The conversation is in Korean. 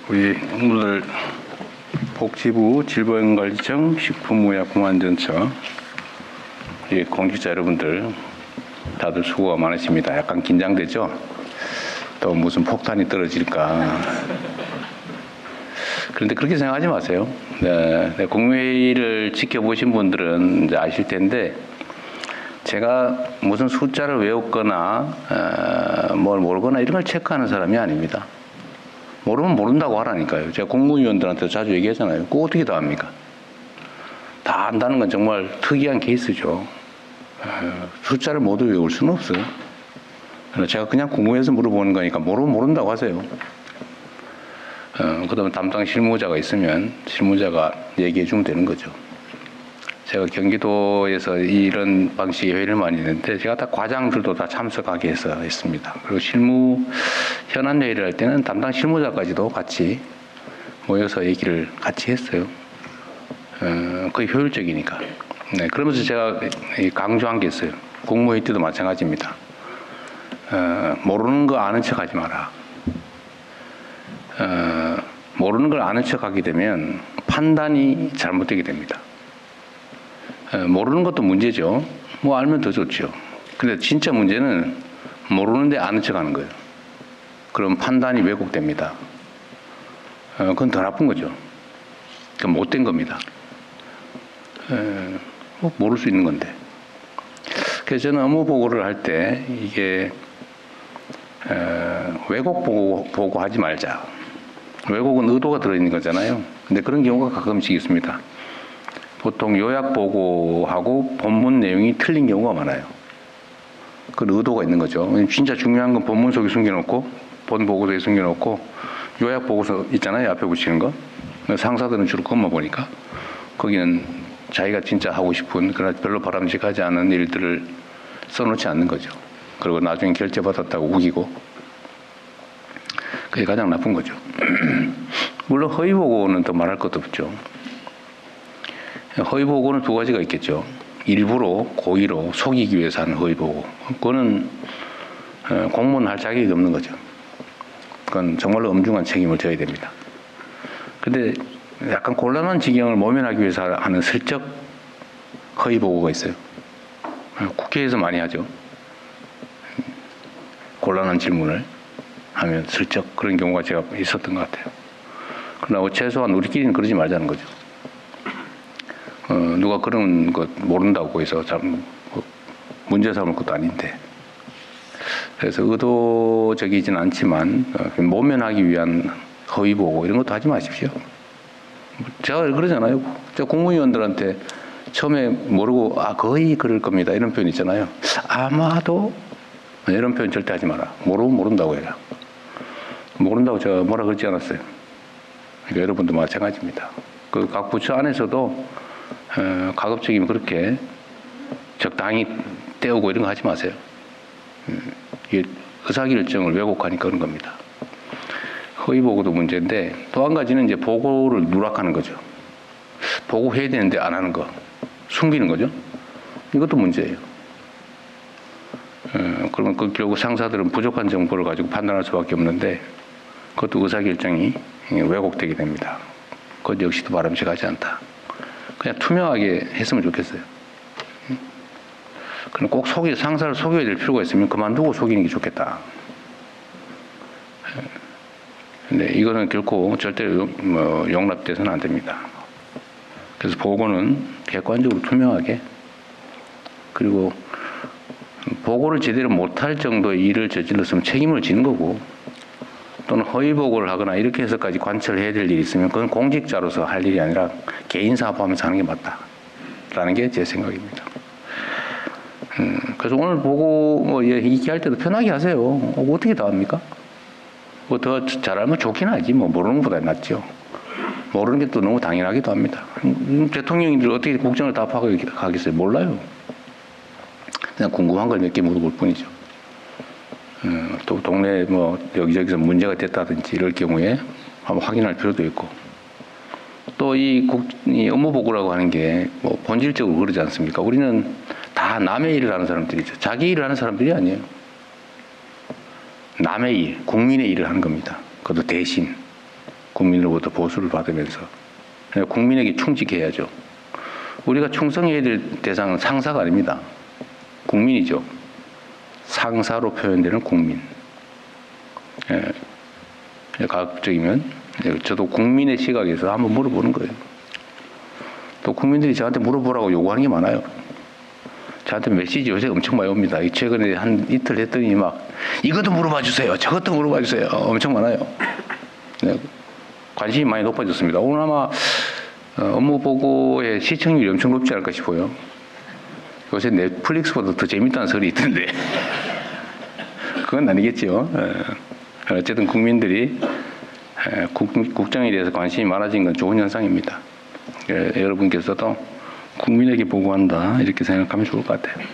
우리 오늘 복지부 질병관리청 식품의약공안전처 우리 공직자 여러분들 다들 수고가 많으십니다. 약간 긴장되죠? 또 무슨 폭탄이 떨어질까. 그런데 그렇게 생각하지 마세요. 네, 국무회의를 지켜보신 분들은 이제 아실 텐데 제가 무슨 숫자를 외웠거나 뭘 모르거나 이런 걸 체크하는 사람이 아닙니다. 모르면 모른다고 하라니까요. 제가 공무위원들한테 자주 얘기하잖아요. 그거 어떻게 다 합니까? 다 안다는 건 정말 특이한 케이스죠. 숫자를 모두 외울 수는 없어요. 제가 그냥 궁금해서 물어보는 거니까 모르면 모른다고 하세요. 그 다음에 담당 실무자가 있으면 실무자가 얘기해 주면 되는 거죠. 제가 경기도에서 이런 방식의 회의를 많이 했는데 제가 다 과장들도 다 참석하게 해서 했습니다. 그리고 실무 현안 회의를 할 때는 담당 실무자까지도 같이 모여서 얘기를 같이 했어요. 거의 효율적이니까. 네, 그러면서 제가 강조한 게 있어요. 국무회의 때도 마찬가지입니다. 모르는 거 아는 척 하지 마라. 모르는 걸 아는 척 하게 되면 판단이 잘못되게 됩니다. 모르는 것도 문제죠. 뭐 알면 더 좋죠. 근데 진짜 문제는 모르는데 아는 척 하는 거예요. 그럼 판단이 왜곡됩니다. 그건 더 나쁜 거죠. 그건 못된 겁니다. 뭐 모를 수 있는 건데. 그래서 저는 업무 보고를 할 때 이게 왜곡 보고 하지 말자. 왜곡은 의도가 들어있는 거잖아요. 근데 그런 경우가 가끔씩 있습니다. 보통 요약 보고하고 본문 내용이 틀린 경우가 많아요. 그건 의도가 있는 거죠. 진짜 중요한 건 본문 속에 숨겨놓고 본 보고서에 숨겨놓고 요약 보고서 있잖아요. 앞에 붙이는 거. 상사들은 주로 그것만 보니까 거기는 자기가 진짜 하고 싶은 그러나 별로 바람직하지 않은 일들을 써놓지 않는 거죠. 그리고 나중에 결제받았다고 우기고 그게 가장 나쁜 거죠. 물론 허위 보고는 더 말할 것도 없죠. 허위 보고는 두 가지가 있겠죠. 일부러 고의로 속이기 위해서 하는 허위 보고. 그거는 공무원 할 자격이 없는 거죠. 그건 정말로 엄중한 책임을 져야 됩니다. 근데 약간 곤란한 지경을 모면하기 위해서 하는 슬쩍 허위 보고가 있어요. 국회에서 많이 하죠. 곤란한 질문을 하면 슬쩍 그런 경우가 제가 있었던 것 같아요. 그러나 최소한 우리끼리는 그러지 말자는 거죠. 누가 그런 것 모른다고 해서 참 문제 삼을 것도 아닌데. 그래서 의도적이진 않지만 모면하기 위한 허위 보고 이런 것도 하지 마십시오. 제가 그러잖아요. 제가 공무위원들한테 처음에 모르고 거의 그럴 겁니다. 이런 표현 있잖아요. 아마도 이런 표현 절대 하지 마라. 모르면 모른다고 해라. 모른다고 제가 뭐라 그러지 않았어요. 그러니까 여러분도 마찬가지입니다. 그 각 부처 안에서도 가급적이면 그렇게 적당히 떼우고 이런 거 하지 마세요. 이게 의사결정을 왜곡하니까 그런 겁니다. 허위 보고도 문제인데 또 한 가지는 이제 보고를 누락하는 거죠. 보고해야 되는데 안 하는 거. 숨기는 거죠. 이것도 문제예요. 그러면 결국 상사들은 부족한 정보를 가지고 판단할 수밖에 없는데 그것도 의사결정이 왜곡되게 됩니다. 그것 역시도 바람직하지 않다. 그냥 투명하게 했으면 좋겠어요. 그럼 꼭 상사를 속여야 될 필요가 있으면 그만두고 속이는 게 좋겠다. 근데 이거는 결코 절대로 용납돼서는 안 됩니다. 그래서 보고는 객관적으로 투명하게 그리고 보고를 제대로 못할 정도의 일을 저질렀으면 책임을 지는 거고 또는 허위 보고를 하거나 이렇게 해서까지 관철해야 될 일이 있으면 그건 공직자로서 할 일이 아니라 개인 사업하면서 하는 게 맞다라는 게 제 생각입니다. 그래서 오늘 보고 얘기할 때도 편하게 하세요. 어떻게 다 합니까? 뭐 더 잘 알면 좋긴 하지. 뭐 모르는 것보다 낫죠. 모르는 게 또 너무 당연하기도 합니다. 대통령님들 어떻게 국정을 다 파악하겠어요? 몰라요. 그냥 궁금한 걸 몇 개 물어볼 뿐이죠. 또 동네 뭐 여기저기서 문제가 됐다든지 이럴 경우에 한번 확인할 필요도 있고 또 이 업무 보고라고 하는 게 뭐 본질적으로 그러지 않습니까? 우리는 다 남의 일을 하는 사람들이죠. 자기 일을 하는 사람들이 아니에요. 남의 일, 국민의 일을 하는 겁니다. 그것도 대신. 국민으로부터 보수를 받으면서 국민에게 충직해야죠. 우리가 충성해야 될 대상은 상사가 아닙니다. 국민이죠. 상사로 표현되는 국민. 가급적이면 저도 국민의 시각에서 한번 물어보는 거예요. 또 국민들이 저한테 물어보라고 요구하는 게 많아요. 저한테 메시지 요새 엄청 많이 옵니다. 최근에 한 이틀 했더니 막 이것도 물어봐 주세요. 저것도 물어봐 주세요. 엄청 많아요. 네, 관심이 많이 높아졌습니다. 오늘 아마 업무 보고의 시청률이 엄청 높지 않을까 싶어요. 요새 넷플릭스보다 더 재밌다는 소리 있던데 그건 아니겠죠. 어쨌든 국민들이 국정에 대해서 관심이 많아진 건 좋은 현상입니다. 여러분께서도 국민에게 보고한다 이렇게 생각하면 좋을 것 같아요.